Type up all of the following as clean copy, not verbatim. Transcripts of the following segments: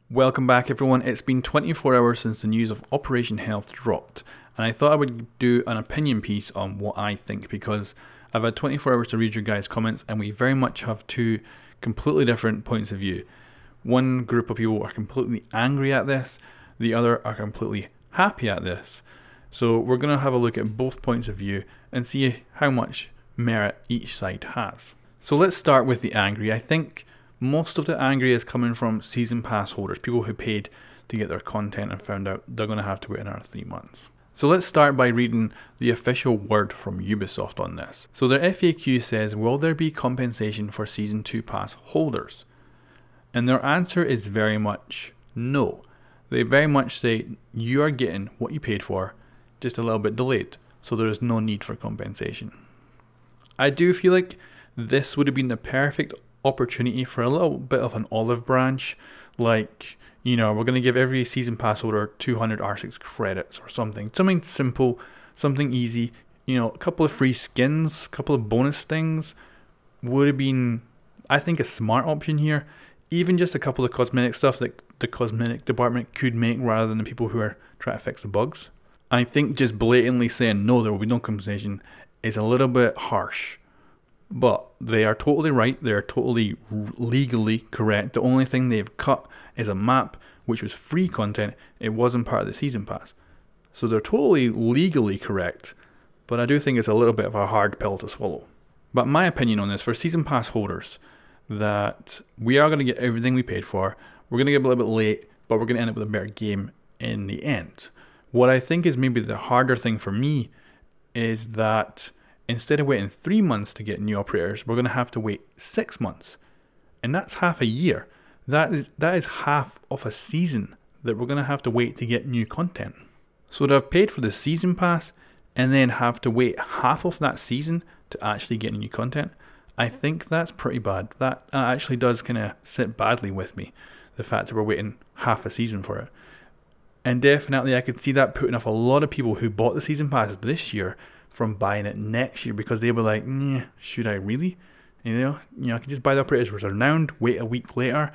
Welcome back everyone. It's been 24 hours since the news of Operation Health dropped, and I thought I would do an opinion piece on what I think, because I've had 24 hours to read your guys' comments and we very much have two completely different points of view. One group of people are completely angry at this, the other are completely happy at this. So we're going to have a look at both points of view and see how much merit each side has. So let's start with the angry. I think most of the angry is coming from season pass holders, people who paid to get their content and found out they're going to have to wait another 3 months. So let's start by reading the official word from Ubisoft on this. So their FAQ says, will there be compensation for season 2 pass holders? And their answer is very much no. They very much say you are getting what you paid for, just a little bit delayed, so there is no need for compensation. I do feel like this would have been the perfect opportunity for a little bit of an olive branch, like, you know, we're going to give every season pass holder 200 R6 credits or something simple, something easy, you know, a couple of free skins, a couple of bonus things would have been, I think, a smart option here. Even just a couple of cosmetic stuff that the cosmetic department could make rather than the people who are trying to fix the bugs. I think just blatantly saying no, there will be no compensation is a little bit harsh. But they are totally right, they are totally legally correct. The only thing they've cut is a map, which was free content. It wasn't part of the season pass. So they're totally legally correct, but I do think it's a little bit of a hard pill to swallow. But my opinion on this, for season pass holders, that we are going to get everything we paid for. We're going to get a little bit late, but we're going to end up with a better game in the end. What I think is maybe the harder thing for me is that instead of waiting 3 months to get new operators, we're going to have to wait 6 months. And that's half a year. That is half of a season that we're going to have to wait to get new content. So to have paid for the season pass and then have to wait half of that season to actually get new content, I think that's pretty bad. That actually does kind of sit badly with me, the fact that we're waiting half a season for it. And definitely I could see that putting off a lot of people who bought the season passes this year from buying it next year, because they were like, should I really? You know, I can just buy the operators which are renowned, wait a week later.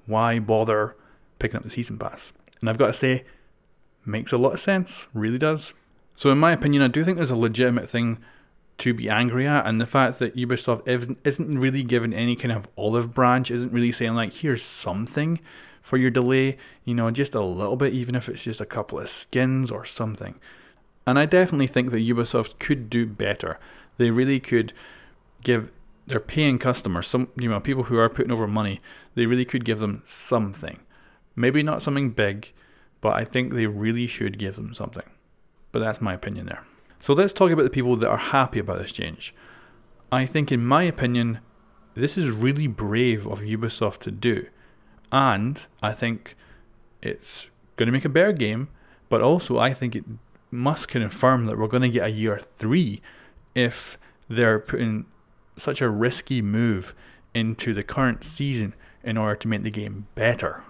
Why bother picking up the season pass? And I've got to say, makes a lot of sense, really does. So in my opinion, I do think there's a legitimate thing to be angry at, and the fact that Ubisoft isn't really giving any kind of olive branch, isn't really saying like, here's something for your delay, you know, just a little bit, even if it's just a couple of skins or something. And I definitely think that Ubisoft could do better. They really could give their paying customers, some, you know, people who are putting over money, they really could give them something. Maybe not something big, but I think they really should give them something. But that's my opinion there. So let's talk about the people that are happy about this change. I think, in my opinion, this is really brave of Ubisoft to do. And I think it's going to make a better game, but also I think it must confirm that we're going to get a year 3 if they're putting such a risky move into the current season in order to make the game better.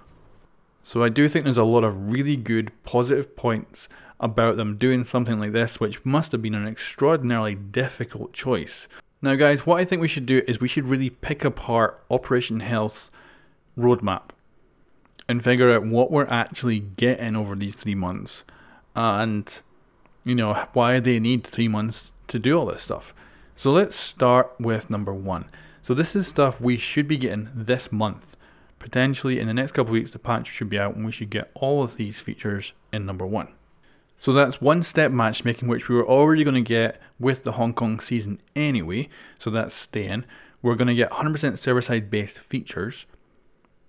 So I do think there's a lot of really good positive points about them doing something like this, which must have been an extraordinarily difficult choice. Now guys, what I think we should do is we should really pick apart Operation Health's roadmap and figure out what we're actually getting over these 3 months, and you know, why they need 3 months to do all this stuff. So let's start with number 1. So this is stuff we should be getting this month. Potentially in the next couple of weeks the patch should be out and we should get all of these features in number 1. So that's one-step matchmaking, which we were already going to get with the Hong Kong season anyway, so that's staying. We're going to get 100% server-side based features.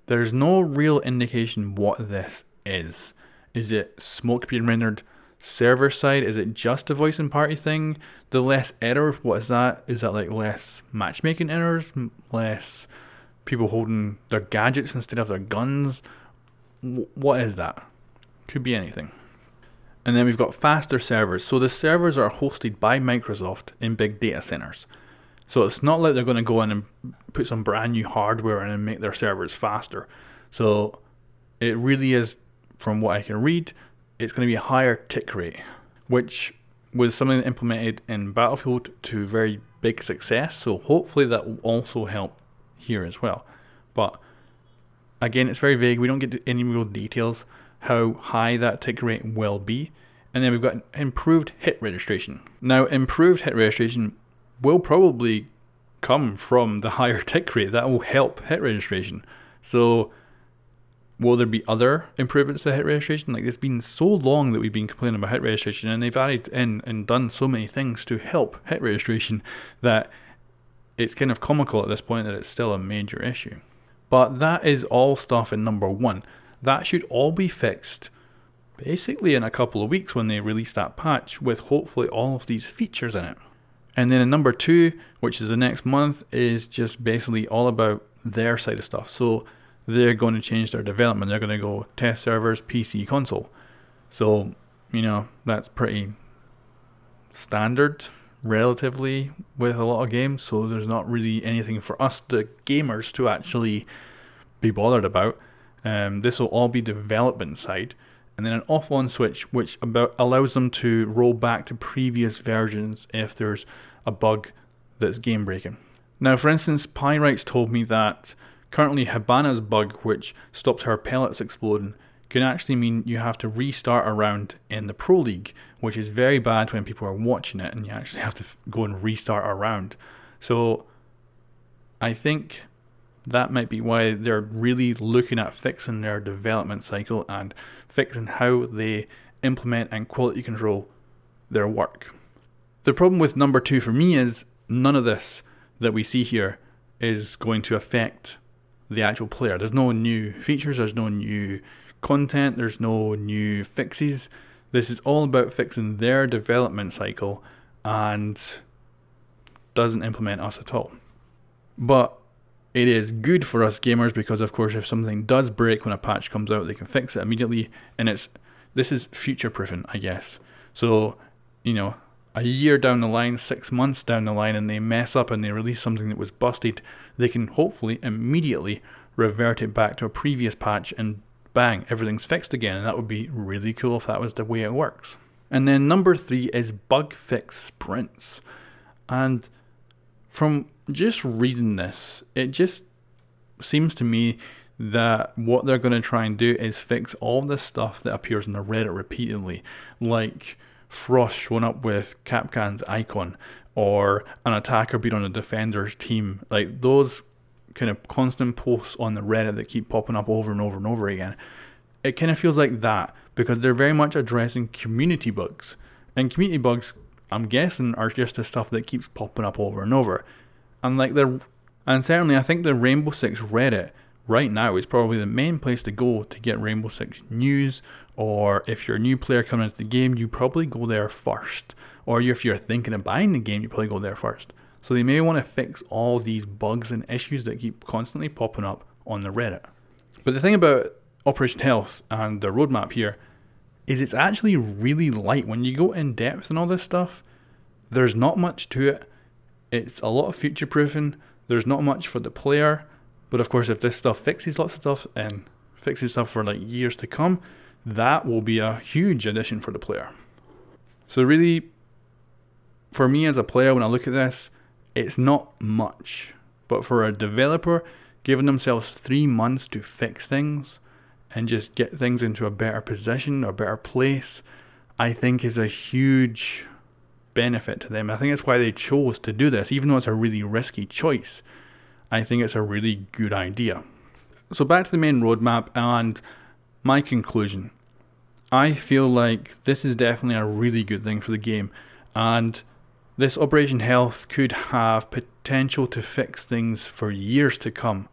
There's no real indication what this is. Is it smoke being rendered server side? Is it just a voice and party thing? The less errors, what is that? Is that like less matchmaking errors? Less people holding their gadgets instead of their guns? What is that? Could be anything. And then we've got faster servers. So the servers are hosted by Microsoft in big data centers. So it's not like they're going to go in and put some brand new hardware in and make their servers faster. So it really is, from what I can read, it's going to be a higher tick rate, which was something implemented in Battlefield to very big success. So hopefully that will also help here as well. But Again, it's very vague. We don't get any real details how high that tick rate will be. And then we've got improved hit registration. Now, improved hit registration will probably come from the higher tick rate. That will help hit registration. So will there be other improvements to hit registration? Like, it's been so long that we've been complaining about hit registration, and they've added in and done so many things to help hit registration that it's kind of comical at this point that it's still a major issue. But that is all stuff in number 1. That should all be fixed basically in a couple of weeks when they release that patch with hopefully all of these features in it. And then in number 2, which is the next month, is just basically all about their side of stuff. So they're going to change their development. They're going to go test servers, PC, console. So, you know, that's pretty standard relatively with a lot of games. So there's not really anything for us, the gamers, to actually be bothered about. This will all be development side. And then an offline switch, which allows them to roll back to previous versions if there's a bug that's game breaking. Now, for instance, Pyrites told me that currently Hibana's bug, which stops her pellets exploding, can actually mean you have to restart a round in the Pro League, which is very bad when people are watching it and you actually have to go and restart a round. So I think that might be why they're really looking at fixing their development cycle and fixing how they implement and quality control their work. The problem with number 2 for me is none of this that we see here is going to affect the actual player. There's no new features, there's no new content, there's no new fixes. This is all about fixing their development cycle and doesn't implement us at all. But it is good for us gamers because, of course, if something does break when a patch comes out, they can fix it immediately. And this is future proofing, I guess. So, you know, a year down the line, 6 months down the line, and they mess up and they release something that was busted, they can hopefully immediately revert it back to a previous patch and bang, everything's fixed again. And that would be really cool if that was the way it works. And then number 3 is bug fix sprints. And from just reading this, it just seems to me that what they're going to try and do is fix all the stuff that appears in the Reddit repeatedly, like Frost showing up with Capcan's icon, or an attacker being on a defender's team, like those kind of constant posts on the Reddit that keep popping up over and over and over again. It kind of feels like that, because they're very much addressing community bugs. And community bugs, I'm guessing, are just the stuff that keeps popping up over and over. And certainly I think the Rainbow Six Reddit right now is probably the main place to go to get Rainbow Six news, or if you're a new player coming into the game, you probably go there first. Or if you're thinking of buying the game, you probably go there first. So they may want to fix all these bugs and issues that keep constantly popping up on the Reddit. But the thing about Operation Health and the roadmap here is it's actually really light. When you go in depth and all this stuff, there's not much to it. It's a lot of future proofing. There's not much for the player. But of course, if this stuff fixes lots of stuff and fixes stuff for like years to come, that will be a huge addition for the player. So really, for me as a player, when I look at this, it's not much. But for a developer, giving themselves 3 months to fix things and just get things into a better position, a better place, I think is a huge benefit to them. I think that's why they chose to do this, even though it's a really risky choice. I think it's a really good idea. So back to the main roadmap and my conclusion. I feel like this is definitely a really good thing for the game, and this Operation Health could have potential to fix things for years to come.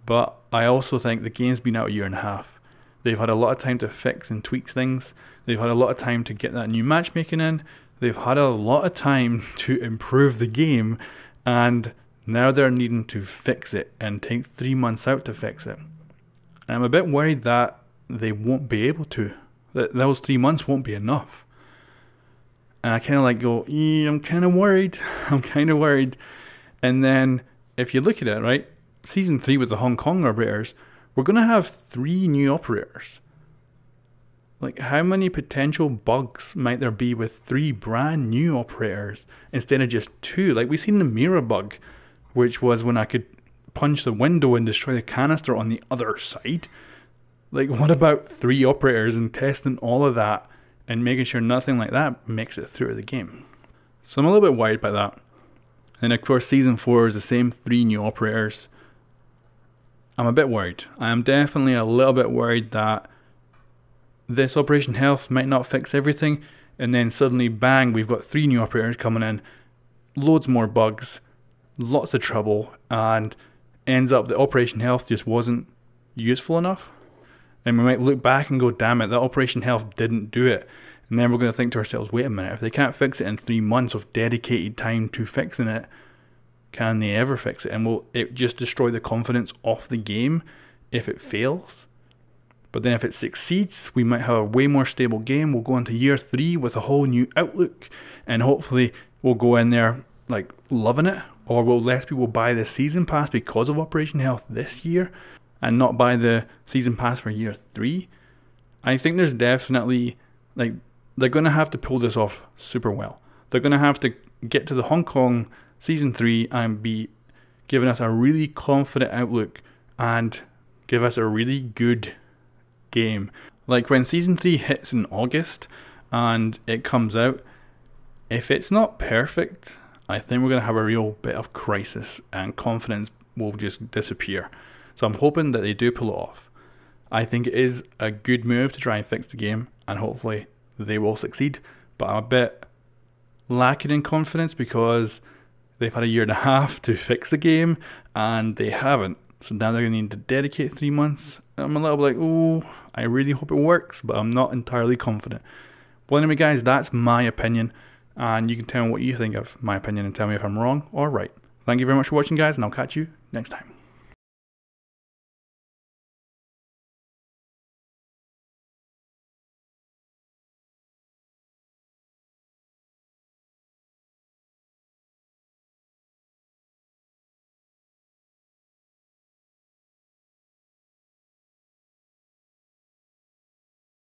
But I also think the game's been out a year and a half. They've had a lot of time to fix and tweak things. They've had a lot of time to get that new matchmaking in. They've had a lot of time to improve the game, and now they're needing to fix it and take 3 months out to fix it. And I'm a bit worried that they won't be able to. That those 3 months won't be enough. And I kind of like go, I'm kind of worried. I'm kind of worried. And then if you look at it, right, Season 3 with the Hong Kong operators, we're going to have 3 new operators. Like, how many potential bugs might there be with 3 brand new operators instead of just 2? Like, we've seen the mirror bug, which was when I could punch the window and destroy the canister on the other side. Like, what about 3 operators and testing all of that and making sure nothing like that makes it through the game? So I'm a little bit worried by that. And of course, Season 4 is the same 3 new operators. I'm a bit worried. I am definitely a little bit worried that this Operation Health might not fix everything, and then suddenly, bang, we've got 3 new operators coming in, loads more bugs, lots of trouble, and ends up that Operation Health just wasn't useful enough. And we might look back and go, damn it, that Operation Health didn't do it. And then we're going to think to ourselves, wait a minute, if they can't fix it in 3 months of dedicated time to fixing it, can they ever fix it? And will it just destroy the confidence of the game if it fails? But then if it succeeds, we might have a way more stable game. We'll go into year 3 with a whole new outlook, and hopefully we'll go in there like loving it. Or will less people buy the season pass because of Operation Health this year and not buy the season pass for year 3? I think there's definitely, like, they're going to have to pull this off super well. They're going to have to get to the Hong Kong season 3 and be giving us a really confident outlook and give us a really good game. Like, when season 3 hits in August and it comes out, if it's not perfect, I think we're going to have a real bit of crisis and confidence will just disappear. So I'm hoping that they do pull it off. I think it is a good move to try and fix the game, and hopefully they will succeed. But I'm a bit lacking in confidence because they've had a year and a half to fix the game and they haven't. So now they're going to need to dedicate 3 months. I'm a little bit like, oh, I really hope it works, but I'm not entirely confident. Well, anyway, guys, that's my opinion. And you can tell me what you think of my opinion and tell me if I'm wrong or right. Thank you very much for watching, guys, and I'll catch you next time.